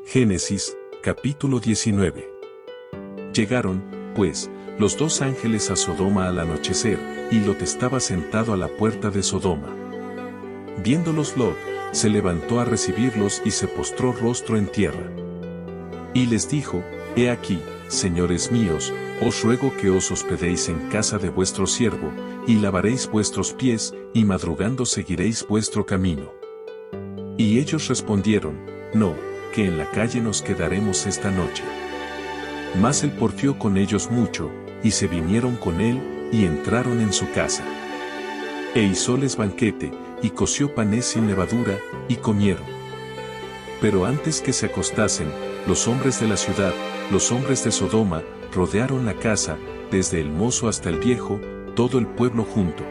Génesis, capítulo 19. Llegaron, pues, los dos ángeles a Sodoma al anochecer, y Lot estaba sentado a la puerta de Sodoma. Viéndolos Lot, se levantó a recibirlos y se postró rostro en tierra. Y les dijo: He aquí, señores míos, os ruego que os hospedéis en casa de vuestro siervo, y lavaréis vuestros pies, y madrugando seguiréis vuestro camino. Y ellos respondieron: No, que en la calle nos quedaremos esta noche. Mas él porfió con ellos mucho, y se vinieron con él, y entraron en su casa. E hizóles banquete, y coció panes sin levadura, y comieron. Pero antes que se acostasen, los hombres de la ciudad, los hombres de Sodoma, rodearon la casa, desde el mozo hasta el viejo, todo el pueblo junto.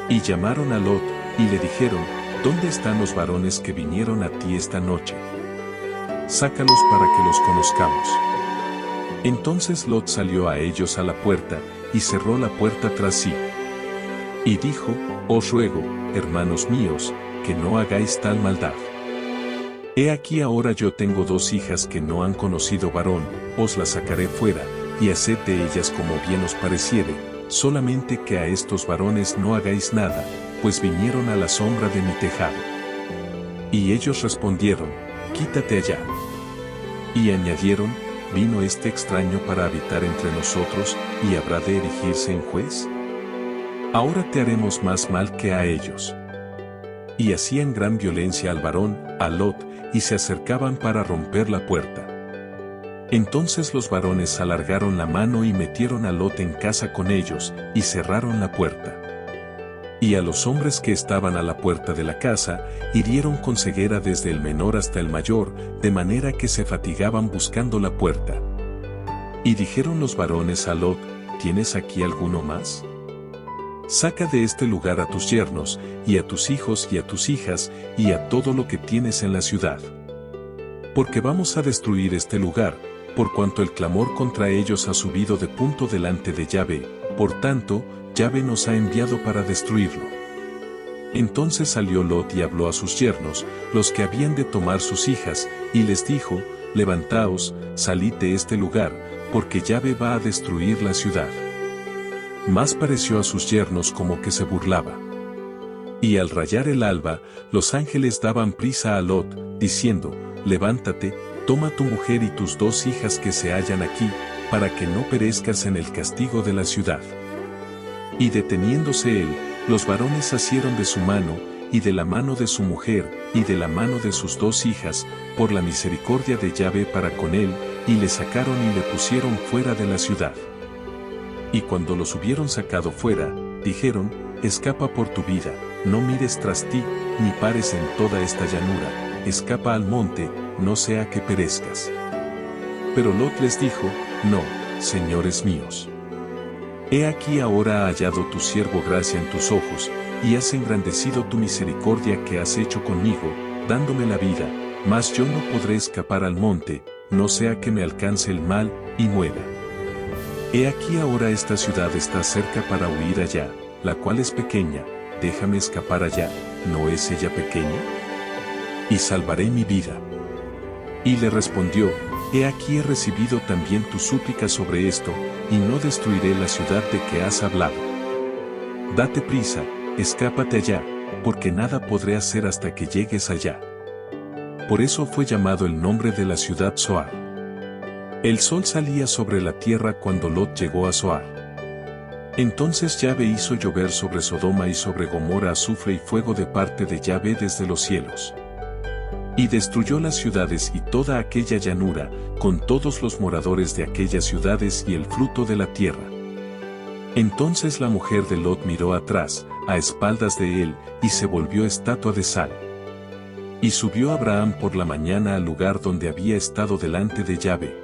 Y llamaron a Lot, y le dijeron: ¿Dónde están los varones que vinieron a ti esta noche? Sácalos para que los conozcamos. Entonces Lot salió a ellos a la puerta, y cerró la puerta tras sí. Y dijo: Os ruego, hermanos míos, que no hagáis tal maldad. He aquí ahora yo tengo dos hijas que no han conocido varón, os las sacaré fuera, y haced de ellas como bien os pareciere, solamente que a estos varones no hagáis nada, pues vinieron a la sombra de mi tejado. Y ellos respondieron: Quítate allá. Y añadieron: ¿Vino este extraño para habitar entre nosotros, y habrá de erigirse en juez? Ahora te haremos más mal que a ellos. Y hacían gran violencia al varón, a Lot, y se acercaban para romper la puerta. Entonces los varones alargaron la mano y metieron a Lot en casa con ellos, y cerraron la puerta. Y a los hombres que estaban a la puerta de la casa, hirieron con ceguera desde el menor hasta el mayor, de manera que se fatigaban buscando la puerta. Y dijeron los varones a Lot: ¿Tienes aquí alguno más? Saca de este lugar a tus yernos, y a tus hijos y a tus hijas, y a todo lo que tienes en la ciudad. Porque vamos a destruir este lugar, por cuanto el clamor contra ellos ha subido de punto delante de Yahvé, por tanto, Yahvé nos ha enviado para destruirlo. Entonces salió Lot y habló a sus yernos, los que habían de tomar sus hijas, y les dijo: Levantaos, salid de este lugar, porque Yahvé va a destruir la ciudad. Mas pareció a sus yernos como que se burlaba. Y al rayar el alba, los ángeles daban prisa a Lot, diciendo: Levántate, toma tu mujer y tus dos hijas que se hallan aquí, para que no perezcas en el castigo de la ciudad. Y deteniéndose él, los varones asieron de su mano, y de la mano de su mujer, y de la mano de sus dos hijas, por la misericordia de Yahvé para con él, y le sacaron y le pusieron fuera de la ciudad. Y cuando los hubieron sacado fuera, dijeron: Escapa por tu vida, no mires tras ti, ni pares en toda esta llanura, escapa al monte, no sea que perezcas. Pero Lot les dijo: No, señores míos. He aquí ahora ha hallado tu siervo gracia en tus ojos, y has engrandecido tu misericordia que has hecho conmigo, dándome la vida, mas yo no podré escapar al monte, no sea que me alcance el mal, y muera. He aquí ahora esta ciudad está cerca para huir allá, la cual es pequeña, déjame escapar allá, ¿no es ella pequeña? Y salvaré mi vida. Y le respondió: He aquí he recibido también tu súplica sobre esto, y no destruiré la ciudad de que has hablado. Date prisa, escápate allá, porque nada podré hacer hasta que llegues allá. Por eso fue llamado el nombre de la ciudad Zoar. El sol salía sobre la tierra cuando Lot llegó a Zoar. Entonces Yahvé hizo llover sobre Sodoma y sobre Gomorra azufre y fuego de parte de Yahvé desde los cielos. Y destruyó las ciudades y toda aquella llanura, con todos los moradores de aquellas ciudades y el fruto de la tierra. Entonces la mujer de Lot miró atrás, a espaldas de él, y se volvió estatua de sal. Y subió Abraham por la mañana al lugar donde había estado delante de Yahvé.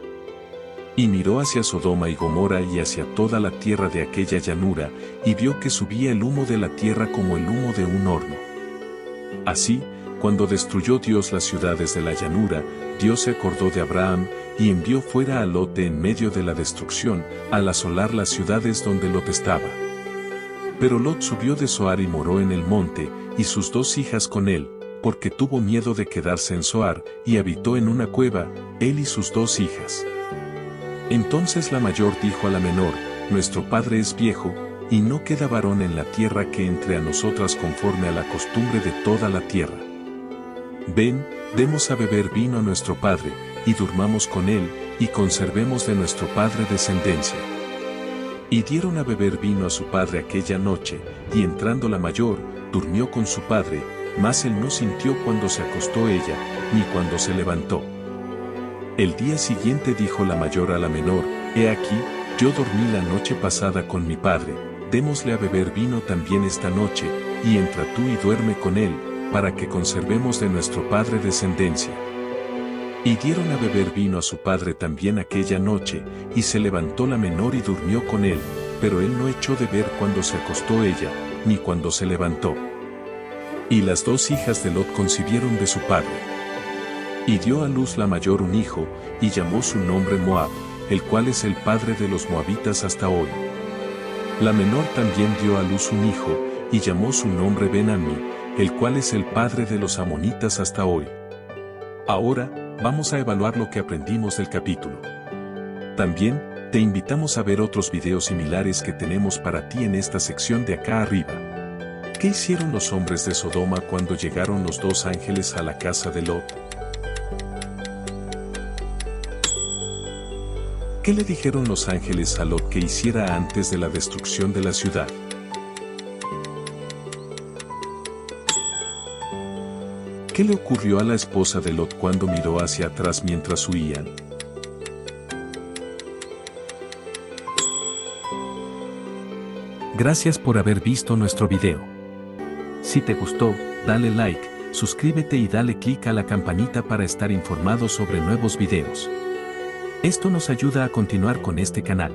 Y miró hacia Sodoma y Gomorra y hacia toda la tierra de aquella llanura, y vio que subía el humo de la tierra como el humo de un horno. Así, cuando destruyó Dios las ciudades de la llanura, Dios se acordó de Abraham, y envió fuera a Lot de en medio de la destrucción, al asolar las ciudades donde Lot estaba. Pero Lot subió de Zoar y moró en el monte, y sus dos hijas con él, porque tuvo miedo de quedarse en Zoar, y habitó en una cueva, él y sus 2 hijas. Entonces la mayor dijo a la menor: nuestro padre es viejo, y no queda varón en la tierra que entre a nosotras conforme a la costumbre de toda la tierra. Ven, demos a beber vino a nuestro padre, y durmamos con él, y conservemos de nuestro padre descendencia. Y dieron a beber vino a su padre aquella noche, y entrando la mayor, durmió con su padre, mas él no sintió cuando se acostó ella, ni cuando se levantó. El día siguiente dijo la mayor a la menor: he aquí, yo dormí la noche pasada con mi padre, démosle a beber vino también esta noche, y entra tú y duerme con él, para que conservemos de nuestro padre descendencia. Y dieron a beber vino a su padre también aquella noche, y se levantó la menor y durmió con él, pero él no echó de ver cuando se acostó ella, ni cuando se levantó. Y las 2 hijas de Lot concibieron de su padre. Y dio a luz la mayor un hijo, y llamó su nombre Moab, el cual es el padre de los moabitas hasta hoy. La menor también dio a luz un hijo, y llamó su nombre Ben-Ammi, el cual es el padre de los amonitas hasta hoy. Ahora, vamos a evaluar lo que aprendimos del capítulo. También, te invitamos a ver otros videos similares que tenemos para ti en esta sección de acá arriba. ¿Qué hicieron los hombres de Sodoma cuando llegaron los 2 ángeles a la casa de Lot? ¿Qué le dijeron los ángeles a Lot que hiciera antes de la destrucción de la ciudad? ¿Qué le ocurrió a la esposa de Lot cuando miró hacia atrás mientras huían? Gracias por haber visto nuestro video. Si te gustó, dale like, suscríbete y dale clic a la campanita para estar informado sobre nuevos videos. Esto nos ayuda a continuar con este canal.